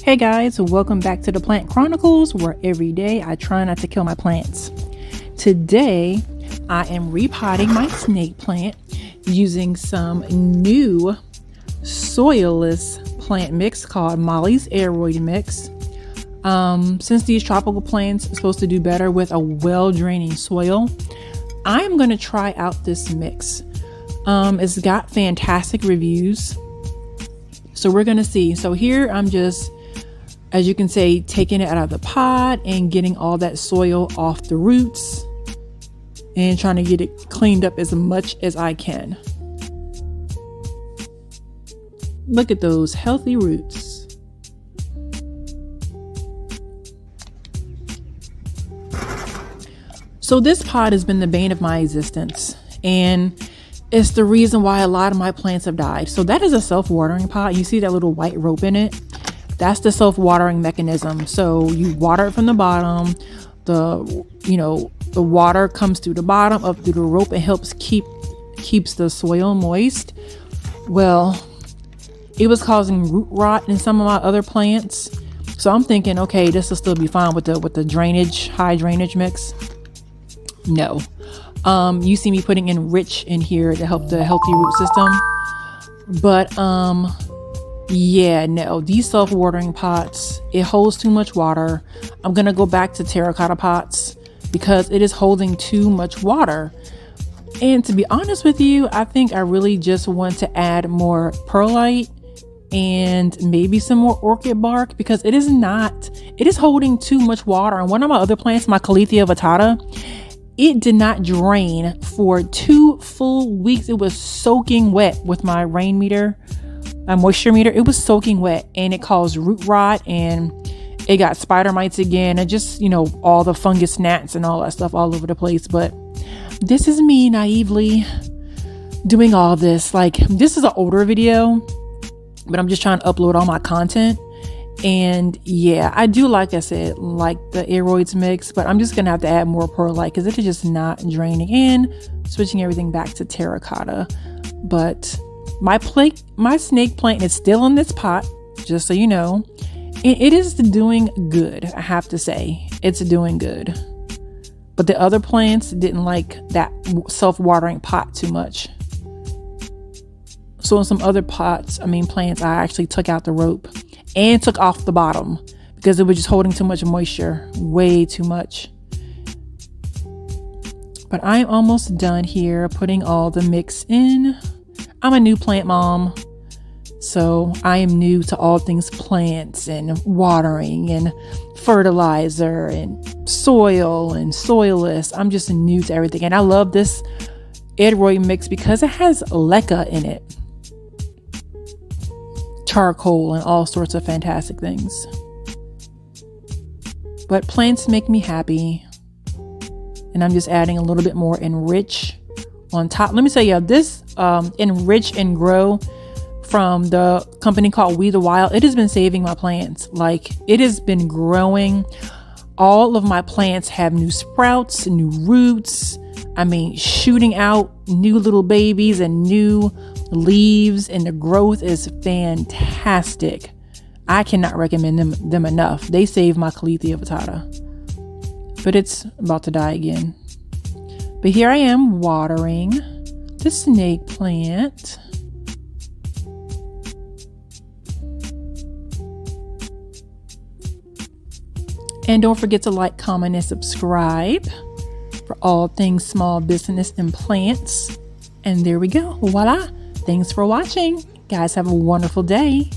Hey guys, welcome back to the Plant Chronicles, where every day I try not to kill my plants. Today I am repotting my snake plant using some new soilless plant mix called Molly's Aroid mix. Since these tropical plants are supposed to do better with a well-draining soil, I'm going to try out this mix. It's got fantastic reviews, so we're going to see. So here I'm just, as you can see, taking it out of the pot and getting all that soil off the roots and trying to get it cleaned up as much as I can. Look at those healthy roots. So this pot has been the bane of my existence, and it's the reason why a lot of my plants have died. So that is a self-watering pot. You see that little white rope in it? That's the self-watering mechanism. So you water it from the bottom. The water comes through the bottom up through the rope and helps keeps the soil moist. Well, it was causing root rot in some of my other plants. So I'm thinking, okay, this will still be fine with the drainage, high drainage mix. No. You see me putting in rich in here to help the healthy root system. But yeah, no, these self-watering pots, it holds too much water. I'm gonna go back to terracotta pots because it is holding too much water. And to be honest with you, I think I really just want to add more perlite and maybe some more orchid bark, because it is holding too much water. And one of my other plants, my Caletheia vittata, it did not drain for 2 full weeks. It was soaking wet with my rain meter. My moisture meter, it was soaking wet, and it caused root rot, and it got spider mites again, and just, all the fungus gnats and all that stuff all over the place. But this is me naively doing all this. Like, this is an older video, but I'm just trying to upload all my content. And yeah, I do, like I said, like the Aroid's mix, but I'm just gonna have to add more perlite because it is just not draining in, switching everything back to terracotta. But my snake plant is still in this pot, just so you know, and it is doing good. I have to say, it's doing good. But the other plants didn't like that self-watering pot too much. So in some other plants, I actually took out the rope and took off the bottom because it was just holding too much moisture, way too much. But I'm almost done here putting all the mix in. I'm a new plant mom, so I am new to all things plants and watering and fertilizer and soil and soilless. I'm just new to everything, and I love this Aroid mix because it has leca in it, charcoal, and all sorts of fantastic things. But plants make me happy, and I'm just adding a little bit more enrich on top. Let me tell you, this enrich and grow from the company called We the Wild, it has been saving my plants. Like, it has been growing. All of my plants have new sprouts, new roots, shooting out new little babies and new leaves, and the growth is fantastic. I cannot recommend them enough. They saved my Caletheia vittata, but it's about to die again. But here I am watering the snake plant. And don't forget to like, comment, and subscribe for all things small business and plants. And there we go. Voila. Thanks for watching. Guys, have a wonderful day.